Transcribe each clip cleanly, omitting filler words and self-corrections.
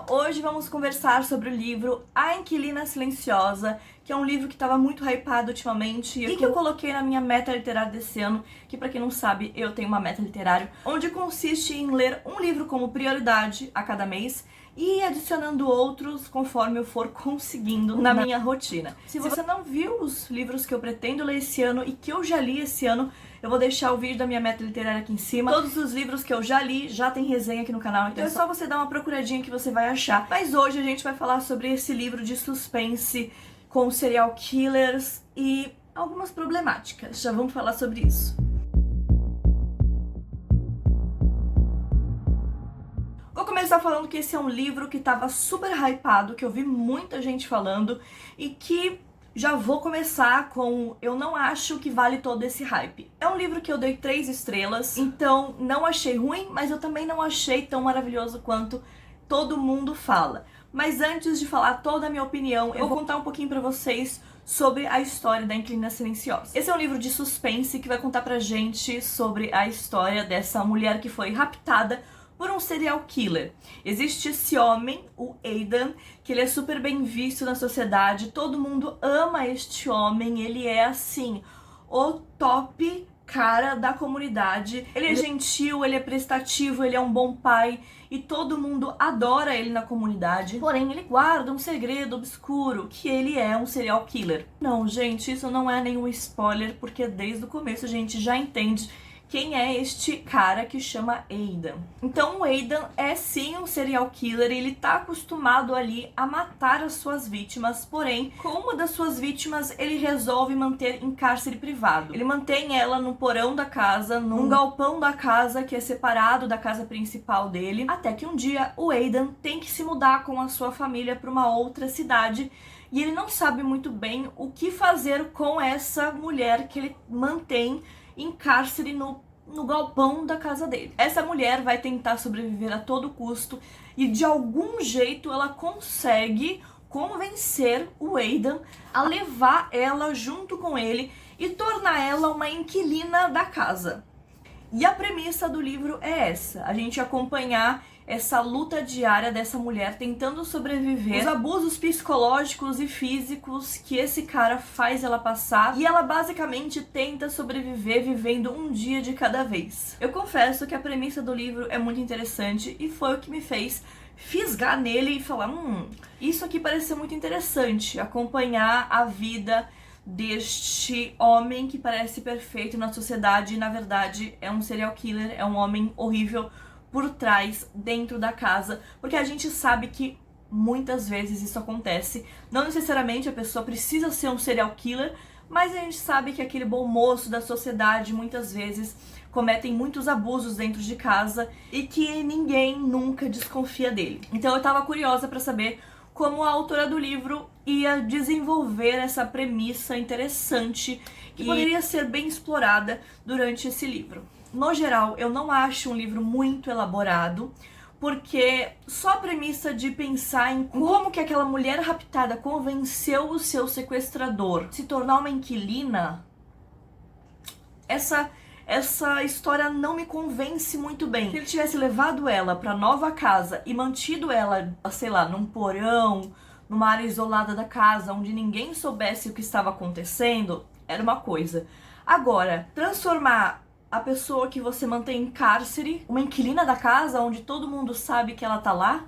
Hoje vamos conversar sobre o livro A Inquilina Silenciosa, que é um livro que estava muito hypado ultimamente e que eu coloquei na minha meta literária desse ano, que pra quem não sabe, eu tenho uma meta literária, onde consiste em ler um livro como prioridade a cada mês e adicionando outros conforme eu for conseguindo na minha rotina. Se você não viu os livros que eu pretendo ler esse ano e que eu já li esse ano, eu vou deixar o vídeo da minha meta literária aqui em cima. Todos os livros que eu já li já tem resenha aqui no canal, então é só você dar uma procuradinha que você vai achar. Mas hoje a gente vai falar sobre esse livro de suspense com serial killers e algumas problemáticas. Já vamos falar sobre isso. Vou começar falando que esse é um livro que tava super hypado, que eu vi muita gente falando e que já vou começar com eu não acho que vale todo esse hype. É um livro que eu dei 3 estrelas, então não achei ruim, mas eu também não achei tão maravilhoso quanto todo mundo fala. Mas antes de falar toda a minha opinião, eu vou contar um pouquinho pra vocês sobre a história da Inquilina Silenciosa. Esse é um livro de suspense que vai contar pra gente sobre a história dessa mulher que foi raptada por um serial killer. Existe esse homem, o Aidan, que ele é super bem visto na sociedade, todo mundo ama este homem, ele é assim, o top cara da comunidade. Ele é gentil, ele é prestativo, ele é um bom pai e todo mundo adora ele na comunidade. Porém, ele guarda um segredo obscuro, que ele é um serial killer. Não, gente, isso não é nenhum spoiler, porque desde o começo a gente já entende quem é este cara que chama Aidan. Então o Aidan é sim um serial killer e ele tá acostumado ali a matar as suas vítimas, porém, com uma das suas vítimas ele resolve manter em cárcere privado. Ele mantém ela no porão da casa, num galpão da casa que é separado da casa principal dele, até que um dia o Aidan tem que se mudar com a sua família para uma outra cidade e ele não sabe muito bem o que fazer com essa mulher que ele mantém em cárcere no galpão da casa dele. Essa mulher vai tentar sobreviver a todo custo e de algum jeito ela consegue convencer o Aidan a levar ela junto com ele e tornar ela uma inquilina da casa. E a premissa do livro é essa, a gente acompanhar essa luta diária dessa mulher tentando sobreviver, os abusos psicológicos e físicos que esse cara faz ela passar, e ela basicamente tenta sobreviver vivendo um dia de cada vez. Eu confesso que a premissa do livro é muito interessante e foi o que me fez fisgar nele e falar, isso aqui parece ser muito interessante, acompanhar a vida deste homem que parece perfeito na sociedade e na verdade é um serial killer, é um homem horrível por trás, dentro da casa, porque a gente sabe que muitas vezes isso acontece. Não necessariamente a pessoa precisa ser um serial killer, mas a gente sabe que aquele bom moço da sociedade muitas vezes cometem muitos abusos dentro de casa e que ninguém nunca desconfia dele. Então eu tava curiosa pra saber como a autora do livro ia desenvolver essa premissa interessante que poderia ser bem explorada durante esse livro. No geral, eu não acho um livro muito elaborado, porque só a premissa de pensar em como que aquela mulher raptada convenceu o seu sequestrador a se tornar uma inquilina, essa história não me convence muito bem. Se ele tivesse levado ela pra nova casa e mantido ela, sei lá, num porão, numa área isolada da casa, onde ninguém soubesse o que estava acontecendo, era uma coisa. Agora, transformar a pessoa que você mantém em cárcere, uma inquilina da casa, onde todo mundo sabe que ela tá lá.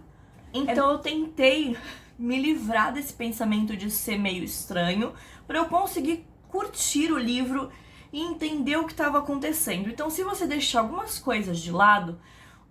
Então eu tentei me livrar desse pensamento de ser meio estranho, para eu conseguir curtir o livro e entender o que estava acontecendo. Então se você deixar algumas coisas de lado,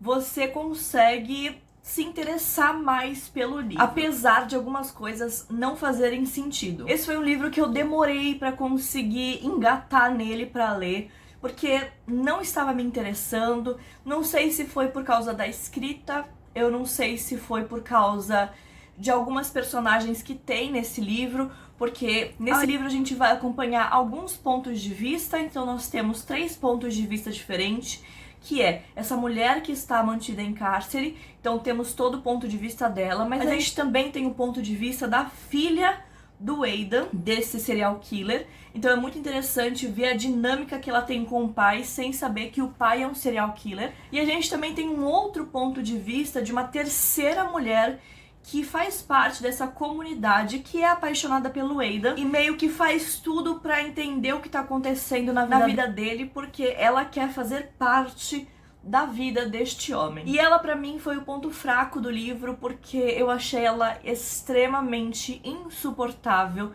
você consegue se interessar mais pelo livro, apesar de algumas coisas não fazerem sentido. Esse foi um livro que eu demorei para conseguir engatar nele para ler, porque não estava me interessando, não sei se foi por causa da escrita, eu não sei se foi por causa de algumas personagens que tem nesse livro, porque nesse livro a gente vai acompanhar alguns pontos de vista, então nós temos 3 pontos de vista diferentes, que é essa mulher que está mantida em cárcere, então temos todo o ponto de vista dela, mas a gente também tem o ponto de vista da filha do Aidan, desse serial killer. Então é muito interessante ver a dinâmica que ela tem com o pai, sem saber que o pai é um serial killer. E a gente também tem um outro ponto de vista de uma terceira mulher que faz parte dessa comunidade que é apaixonada pelo Aidan e meio que faz tudo pra entender o que tá acontecendo na vida dele, porque ela quer fazer parte da vida deste homem. E ela pra mim foi o ponto fraco do livro, porque eu achei ela extremamente insuportável,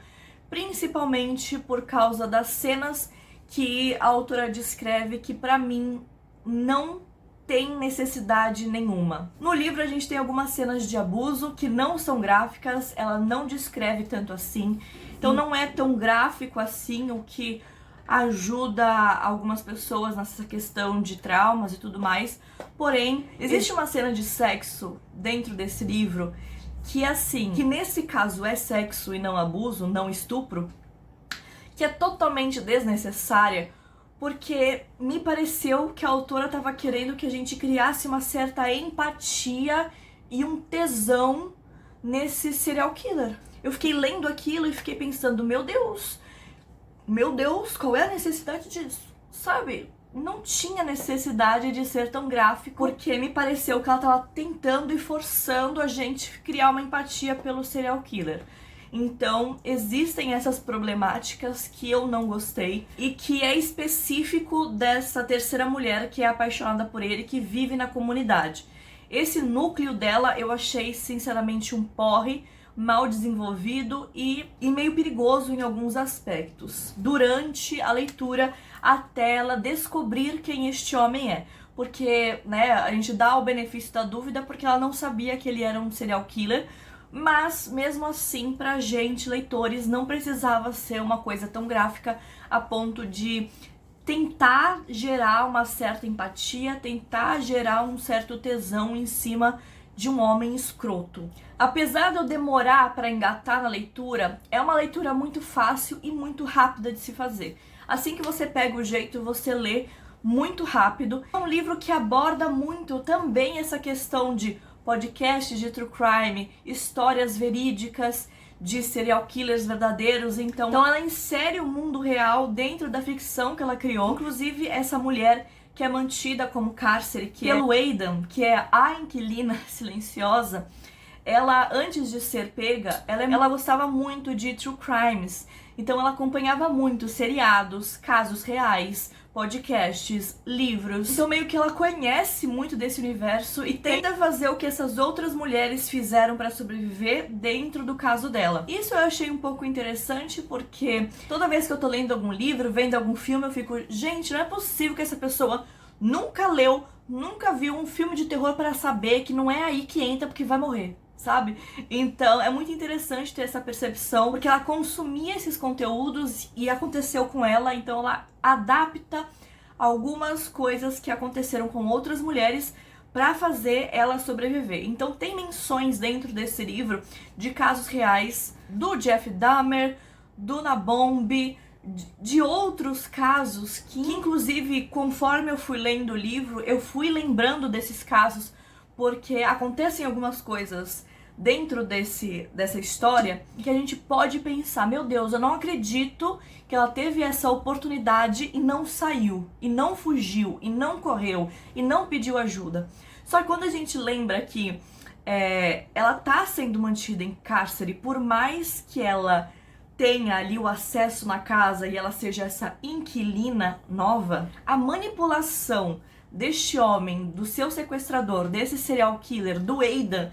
principalmente por causa das cenas que a autora descreve que pra mim não tem necessidade nenhuma. No livro a gente tem algumas cenas de abuso que não são gráficas, ela não descreve tanto assim, então não é tão gráfico assim, o que ajuda algumas pessoas nessa questão de traumas e tudo mais. Porém, existe uma cena de sexo dentro desse livro que assim, que nesse caso é sexo e não abuso, não estupro, que é totalmente desnecessária, porque me pareceu que a autora estava querendo que a gente criasse uma certa empatia e um tesão nesse serial killer. Eu fiquei lendo aquilo e fiquei pensando, meu Deus, qual é a necessidade disso? Sabe? Não tinha necessidade de ser tão gráfico, porque me pareceu que ela estava tentando e forçando a gente criar uma empatia pelo serial killer. Então, existem essas problemáticas que eu não gostei e que é específico dessa terceira mulher que é apaixonada por ele, que vive na comunidade. Esse núcleo dela eu achei, sinceramente, um porre, mal desenvolvido e meio perigoso em alguns aspectos. Durante a leitura, até ela descobrir quem este homem é. Porque, né, a gente dá o benefício da dúvida porque ela não sabia que ele era um serial killer, mas mesmo assim, pra gente, leitores, não precisava ser uma coisa tão gráfica a ponto de tentar gerar uma certa empatia, tentar gerar um certo tesão em cima de um homem escroto. Apesar de eu demorar para engatar na leitura, é uma leitura muito fácil e muito rápida de se fazer. Assim que você pega o jeito, você lê muito rápido. É um livro que aborda muito também essa questão de podcasts de true crime, histórias verídicas de serial killers verdadeiros. Então ela insere o mundo real dentro da ficção que ela criou. Inclusive, essa mulher que é mantida como cárcere, que pelo Aidan, que é a inquilina silenciosa, ela, antes de ser pega, ela gostava muito de true crimes. Então ela acompanhava muito seriados, casos reais, podcasts, livros. Então meio que ela conhece muito desse universo e tenta fazer o que essas outras mulheres fizeram para sobreviver dentro do caso dela. Isso eu achei um pouco interessante, porque toda vez que eu tô lendo algum livro, vendo algum filme, eu fico, gente, não é possível que essa pessoa nunca leu, nunca viu um filme de terror para saber que não é aí que entra porque vai morrer, sabe? Então é muito interessante ter essa percepção, porque ela consumia esses conteúdos e aconteceu com ela, então ela adapta algumas coisas que aconteceram com outras mulheres para fazer ela sobreviver. Então tem menções dentro desse livro de casos reais do Jeff Dahmer, do Nabomb, de outros casos que inclusive, conforme eu fui lendo o livro, eu fui lembrando desses casos, porque acontecem algumas coisas dentro dessa história que a gente pode pensar, meu Deus, eu não acredito que ela teve essa oportunidade e não saiu, e não fugiu, e não correu, e não pediu ajuda. Só que quando a gente lembra que ela tá sendo mantida em cárcere, por mais que ela tenha ali o acesso na casa e ela seja essa inquilina nova, a manipulação deste homem, do seu sequestrador, desse serial killer, do Aidan,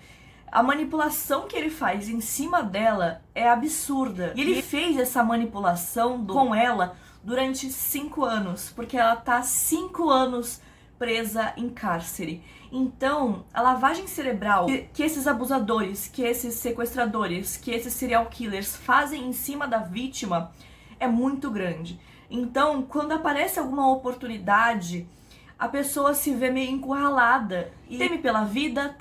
a manipulação que ele faz em cima dela é absurda. E ele fez essa manipulação com ela durante 5 anos, porque ela tá 5 anos presa em cárcere. Então, a lavagem cerebral que esses abusadores, que esses sequestradores, que esses serial killers fazem em cima da vítima é muito grande. Então, quando aparece alguma oportunidade, a pessoa se vê meio encurralada e teme pela vida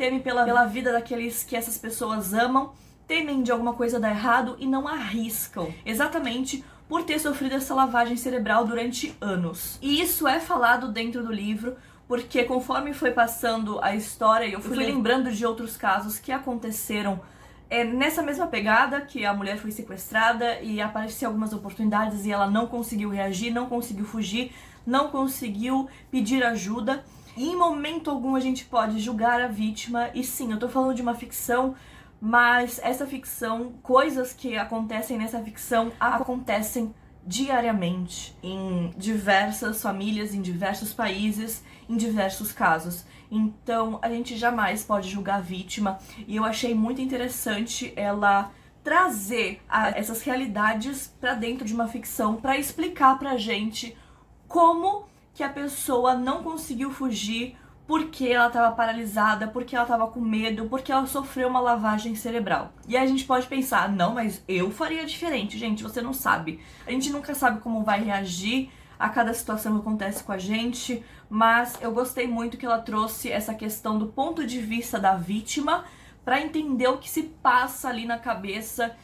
vida daqueles que essas pessoas amam, temem de alguma coisa dar errado e não arriscam, exatamente por ter sofrido essa lavagem cerebral durante anos. E isso é falado dentro do livro, porque conforme foi passando a história, eu fui lembrando de outros casos que aconteceram nessa mesma pegada, que a mulher foi sequestrada e apareceram algumas oportunidades e ela não conseguiu reagir, não conseguiu fugir, não conseguiu pedir ajuda. E em momento algum a gente pode julgar a vítima. E sim, eu tô falando de uma ficção mas essa ficção, coisas que acontecem nessa ficção acontecem diariamente em diversas famílias, em diversos países, em diversos casos. Então a gente jamais pode julgar a vítima, e eu achei muito interessante ela trazer essas realidades pra dentro de uma ficção pra explicar pra gente como que a pessoa não conseguiu fugir, porque ela estava paralisada, porque ela estava com medo, porque ela sofreu uma lavagem cerebral. E aí a gente pode pensar, não, mas eu faria diferente. Gente, você não sabe. A gente nunca sabe como vai reagir a cada situação que acontece com a gente, mas eu gostei muito que ela trouxe essa questão do ponto de vista da vítima para entender o que se passa ali na cabeça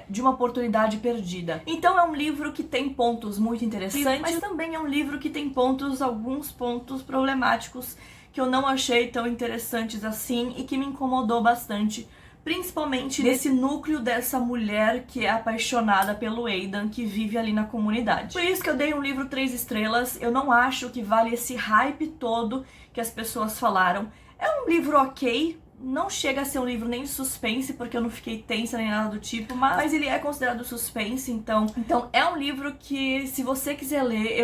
de uma oportunidade perdida. Então é um livro que tem pontos muito interessantes, mas também é um livro que tem alguns pontos problemáticos que eu não achei tão interessantes assim e que me incomodou bastante, principalmente nesse núcleo dessa mulher que é apaixonada pelo Aidan, que vive ali na comunidade. Por isso que eu dei um livro 3 estrelas, eu não acho que vale esse hype todo que as pessoas falaram. É um livro ok, não chega a ser um livro nem de suspense, porque eu não fiquei tensa nem nada do tipo, mas ele é considerado suspense, então é um livro que, se você quiser ler,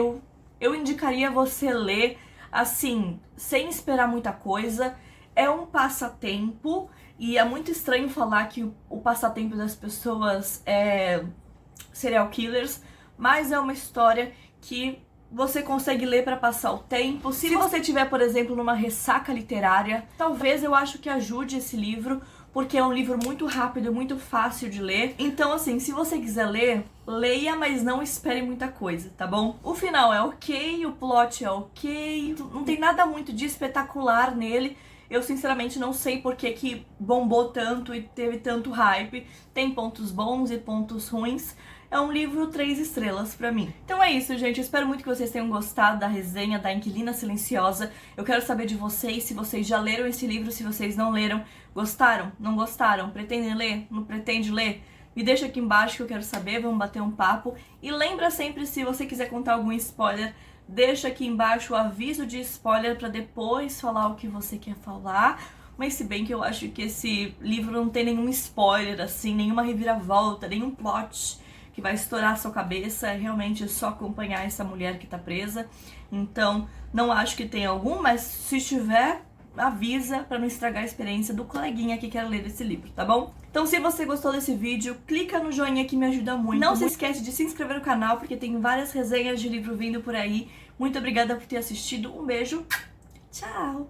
eu indicaria você ler, assim, sem esperar muita coisa. É um passatempo, e é muito estranho falar que o passatempo das pessoas é serial killers, mas é uma história que você consegue ler para passar o tempo. Se você tiver, por exemplo, numa ressaca literária, talvez eu acho que ajude esse livro, porque é um livro muito rápido, muito fácil de ler. Então, assim, se você quiser ler, leia, mas não espere muita coisa, tá bom? O final é ok, o plot é ok, não tem nada muito de espetacular nele. Eu sinceramente não sei por que bombou tanto e teve tanto hype. Tem pontos bons e pontos ruins. É um livro 3 estrelas pra mim. Então é isso, gente. Eu espero muito que vocês tenham gostado da resenha da Inquilina Silenciosa. Eu quero saber de vocês, se vocês já leram esse livro, se vocês não leram. Gostaram? Não gostaram? Pretendem ler? Não pretende ler? Me deixa aqui embaixo que eu quero saber, vamos bater um papo. E lembra sempre, se você quiser contar algum spoiler, deixa aqui embaixo o aviso de spoiler pra depois falar o que você quer falar. Mas se bem que eu acho que esse livro não tem nenhum spoiler, assim, nenhuma reviravolta, nenhum plot que vai estourar a sua cabeça, é realmente só acompanhar essa mulher que tá presa. Então, não acho que tenha algum, mas se tiver, avisa pra não estragar a experiência do coleguinha que quer ler esse livro, tá bom? Então, se você gostou desse vídeo, clica no joinha que me ajuda muito. Não se esquece de se inscrever no canal, porque tem várias resenhas de livro vindo por aí. Muito obrigada por ter assistido, um beijo, tchau!